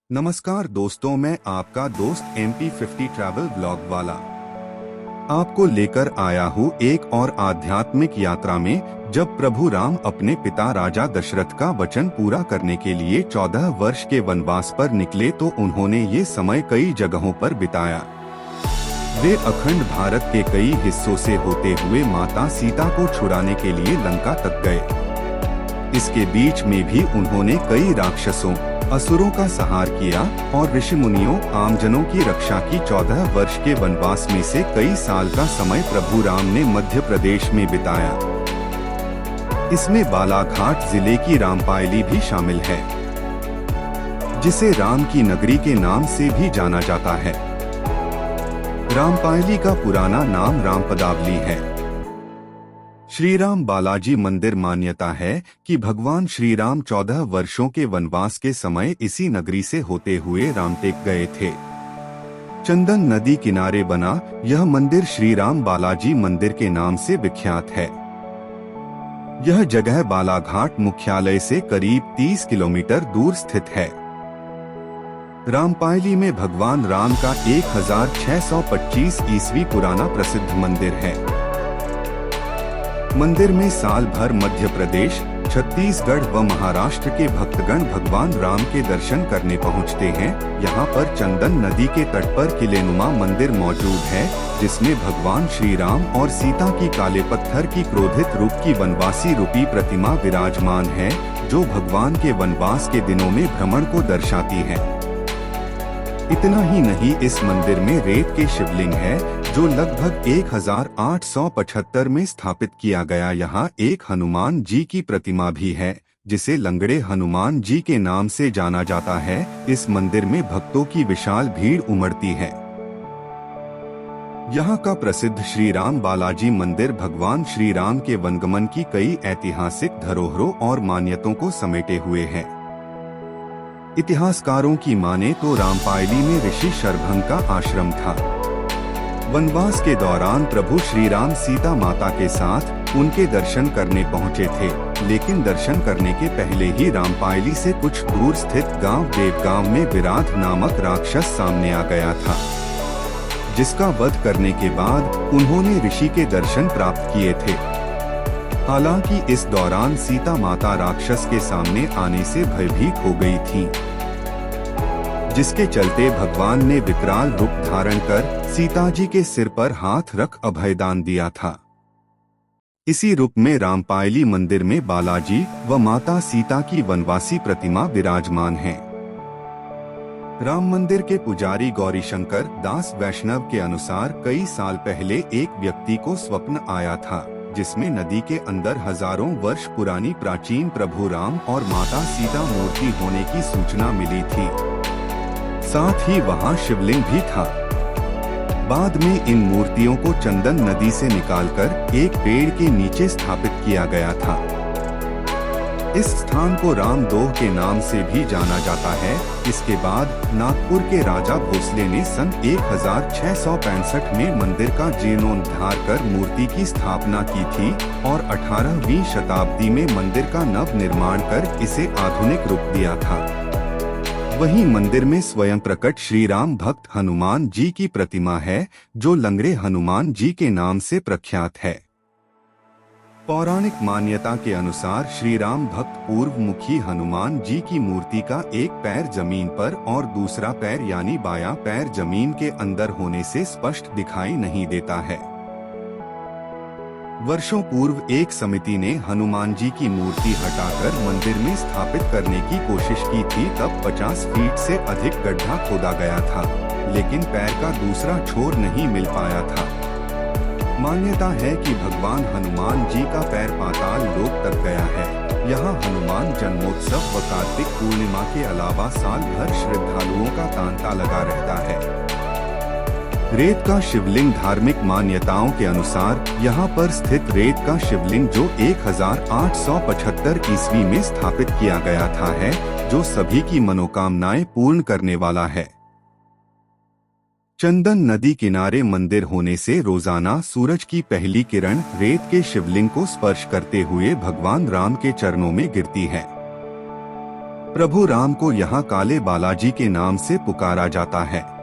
नमस्कार दोस्तों, मैं आपका दोस्त MP50 ट्रैवल ब्लॉग वाला आपको लेकर आया हूँ एक और आध्यात्मिक यात्रा में। जब प्रभु राम अपने पिता राजा दशरथ का वचन पूरा करने के लिए 14 वर्ष के वनवास पर निकले तो उन्होंने ये समय कई जगहों पर बिताया। वे अखंड भारत के कई हिस्सों से होते हुए माता सीता को छुड़ाने के लिए लंका तक गए। इसके बीच में भी उन्होंने कई राक्षसों असुरों का संहार किया और ऋषि मुनियों आमजनों की रक्षा की। 14 वर्ष के वनवास में से कई साल का समय प्रभु राम ने मध्य प्रदेश में बिताया। इसमें बालाघाट जिले की रामपायली भी शामिल है, जिसे राम की नगरी के नाम से भी जाना जाता है। रामपायली का पुराना नाम रामपदावली है। श्री राम बालाजी मंदिर मान्यता है कि भगवान श्री राम 14 वर्षों के वनवास के समय इसी नगरी से होते हुए रामटेक गए थे। चंदन नदी किनारे बना यह मंदिर श्री राम बालाजी मंदिर के नाम से विख्यात है। यह जगह बालाघाट मुख्यालय से करीब 30 किलोमीटर दूर स्थित है। रामपायली में भगवान राम का 1625 ईस्वी पुराना प्रसिद्ध मंदिर है। मंदिर में साल भर मध्य प्रदेश, छत्तीसगढ़ व महाराष्ट्र के भक्तगण भगवान राम के दर्शन करने पहुंचते हैं। यहां पर चंदन नदी के तट पर किलेनुमा मंदिर मौजूद है, जिसमें भगवान श्री राम और सीता की काले पत्थर की क्रोधित रूप की वनवासी रूपी प्रतिमा विराजमान है, जो भगवान के वनवास के दिनों में भ्रमण को दर्शाती है। इतना ही नहीं, इस मंदिर में रेत के शिवलिंग है, जो लगभग 1875 में स्थापित किया गया। यहाँ एक हनुमान जी की प्रतिमा भी है, जिसे लंगड़े हनुमान जी के नाम से जाना जाता है। इस मंदिर में भक्तों की विशाल भीड़ उमड़ती है। यहाँ का प्रसिद्ध श्री राम बालाजी मंदिर भगवान श्री राम के वनगमन की कई ऐतिहासिक धरोहरों और मान्यताओं को समेटे हुए है। इतिहासकारों की माने तो रामपायली में ऋषि शरभंग का आश्रम था। वनवास के दौरान प्रभु श्री राम सीता माता के साथ उनके दर्शन करने पहुंचे थे, लेकिन दर्शन करने के पहले ही रामपायली से कुछ दूर स्थित गांव देवगांव में विराध नामक राक्षस सामने आ गया था, जिसका वध करने के बाद उन्होंने ऋषि के दर्शन प्राप्त किए थे। हालांकि इस दौरान सीता माता राक्षस के सामने आने से भयभीत हो गई थीं, जिसके चलते भगवान ने विकराल रूप धारण कर सीता जी के सिर पर हाथ रख अभयदान दिया था। इसी रूप में रामपायली मंदिर में बालाजी व माता सीता की वनवासी प्रतिमा विराजमान है। राम मंदिर के पुजारी गौरीशंकर दास वैष्णव के अनुसार कई साल पहले एक व्यक्ति को स्वप्न आया था, जिसमें नदी के अंदर हजारों वर्ष पुरानी प्राचीन प्रभु राम और माता सीता मूर्ति होने की सूचना मिली थी। साथ ही वहां शिवलिंग भी था। बाद में इन मूर्तियों को चंदन नदी से निकालकर एक पेड़ के नीचे स्थापित किया गया था। इस स्थान को रामदोह के नाम से भी जाना जाता है। इसके बाद नागपुर के राजा भोसले ने सन 1665 में मंदिर का जीर्णोद्धार कर मूर्ति की स्थापना की थी और 18वीं शताब्दी में मंदिर का नव निर्माण कर इसे आधुनिक रूप दिया था। वहीं मंदिर में स्वयं प्रकट श्री राम भक्त हनुमान जी की प्रतिमा है, जो लंगड़े हनुमान जी के नाम से प्रख्यात है। पौराणिक मान्यता के अनुसार श्री राम भक्त पूर्व मुखी हनुमान जी की मूर्ति का एक पैर जमीन पर और दूसरा पैर यानी बायां पैर जमीन के अंदर होने से स्पष्ट दिखाई नहीं देता है। वर्षों पूर्व एक समिति ने हनुमान जी की मूर्ति हटाकर मंदिर में स्थापित करने की कोशिश की थी। तब 50 फीट से अधिक गड्ढा खोदा गया था, लेकिन पैर का दूसरा छोर नहीं मिल पाया था। मान्यता है कि भगवान हनुमान जी का पैर पाताल लोक तक गया है। यहाँ हनुमान जन्मोत्सव व कार्तिक पूर्णिमा के अलावा साल भर श्रद्धालुओं का तांता लगा रहता है। रेत का शिवलिंग धार्मिक मान्यताओं के अनुसार यहाँ पर स्थित रेत का शिवलिंग जो 1875 ईस्वी में स्थापित किया गया था है, जो सभी की मनोकामनाएं पूर्ण करने वाला है। चंदन नदी किनारे मंदिर होने से रोजाना सूरज की पहली किरण रेत के शिवलिंग को स्पर्श करते हुए भगवान राम के चरणों में गिरती है। प्रभु राम को यहाँ काले बालाजी के नाम से पुकारा जाता है।